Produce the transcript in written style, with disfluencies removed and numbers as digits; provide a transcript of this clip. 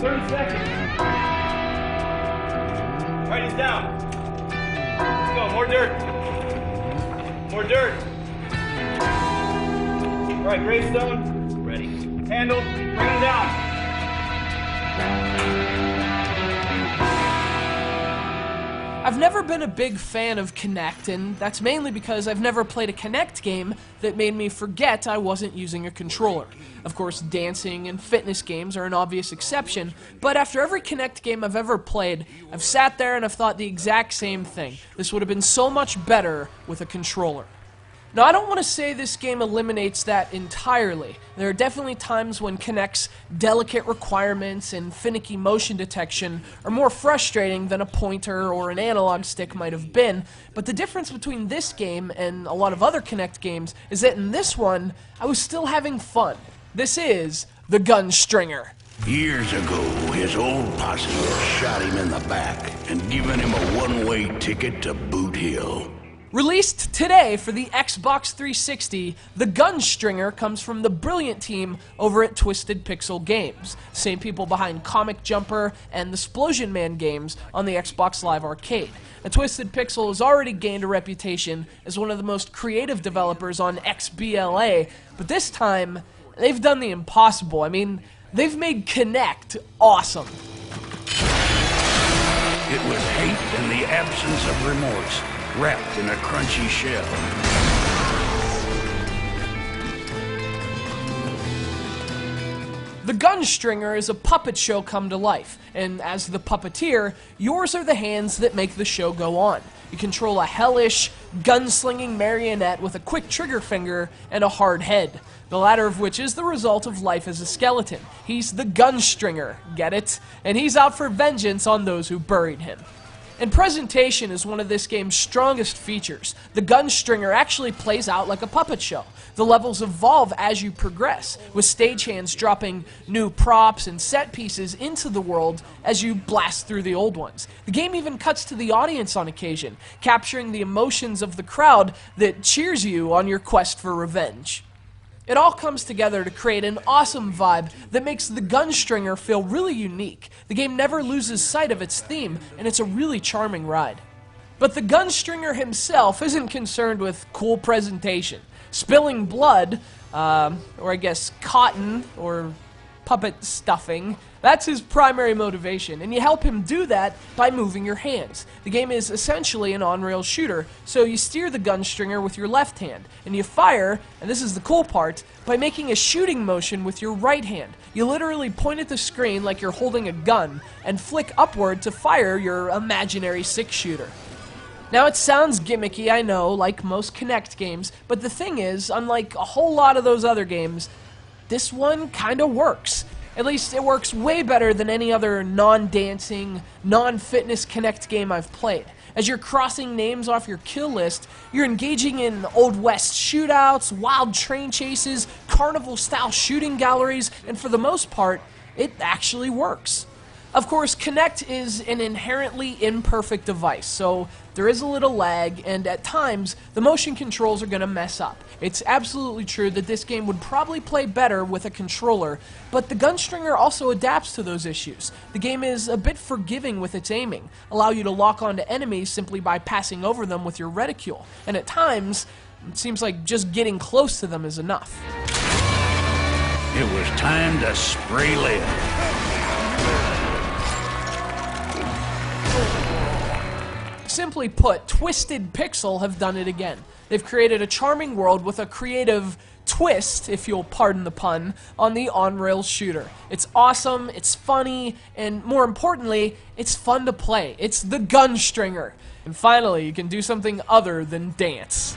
30 seconds. All right, he's down. Let's go, more dirt. More dirt. All right, gravestone. Ready. Handle, bring him down. I've never been a big fan of Kinect, and that's mainly because I've never played a Kinect game that made me forget I wasn't using a controller. Of course, dancing and fitness games are an obvious exception, but after every Kinect game I've ever played, I've sat there and I've thought the exact same thing. This would have been so much better with a controller. Now, I don't want to say this game eliminates that entirely. There are definitely times when Kinect's delicate requirements and finicky motion detection are more frustrating than a pointer or an analog stick might have been, but the difference between this game and a lot of other Kinect games is that in this one, I was still having fun. This is the GUNSTRINGER. Years ago, his old posse shot him in the back and given him a one-way ticket to Boot Hill. Released today for the Xbox 360, the GUNSTRINGER comes from the brilliant team over at Twisted Pixel Games, same people behind Comic Jumper and the Splosion Man games on the Xbox Live Arcade. And Twisted Pixel has already gained a reputation as one of the most creative developers on XBLA, but this time, they've done the impossible. I mean, they've made Kinect awesome. It was hate in the absence of remorse, wrapped in a crunchy shell. The GUNSTRINGER is a puppet show come to life, and as the puppeteer, yours are the hands that make the show go on. You control a hellish, gunslinging marionette with a quick trigger finger and a hard head, the latter of which is the result of life as a skeleton. He's the GUNSTRINGER, get it? And he's out for vengeance on those who buried him. And presentation is one of this game's strongest features. The GUNSTRINGER actually plays out like a puppet show. The levels evolve as you progress, with stagehands dropping new props and set pieces into the world as you blast through the old ones. The game even cuts to the audience on occasion, capturing the emotions of the crowd that cheers you on your quest for revenge. It all comes together to create an awesome vibe that makes the GUNSTRINGER feel really unique. The game never loses sight of its theme, and it's a really charming ride. But the GUNSTRINGER himself isn't concerned with cool presentation. Spilling blood, or I guess cotton, or puppet stuffing, that's his primary motivation, and you help him do that by moving your hands. The game is essentially an on-rail shooter, so you steer the GUNSTRINGER with your left hand, and you fire, and this is the cool part, by making a shooting motion with your right hand. You literally point at the screen like you're holding a gun, and flick upward to fire your imaginary six-shooter. Now, it sounds gimmicky, I know, like most Kinect games, but the thing is, unlike a whole lot of those other games, this one kinda works. At least it works way better than any other non-dancing, non-fitness Kinect game I've played. As you're crossing names off your kill list, you're engaging in Old West shootouts, wild train chases, carnival-style shooting galleries, and for the most part, it actually works. Of course, Kinect is an inherently imperfect device, so there is a little lag, and at times, the motion controls are going to mess up. It's absolutely true that this game would probably play better with a controller, but the GUNSTRINGER also adapts to those issues. The game is a bit forgiving with its aiming, allow you to lock onto enemies simply by passing over them with your reticule, and at times, it seems like just getting close to them is enough. It was time to spray lead. Simply put, Twisted Pixel have done it again. They've created a charming world with a creative twist, if you'll pardon the pun, on the on-rail shooter. It's awesome, it's funny, and more importantly, it's fun to play. It's the GUNSTRINGER. And finally, you can do something other than dance.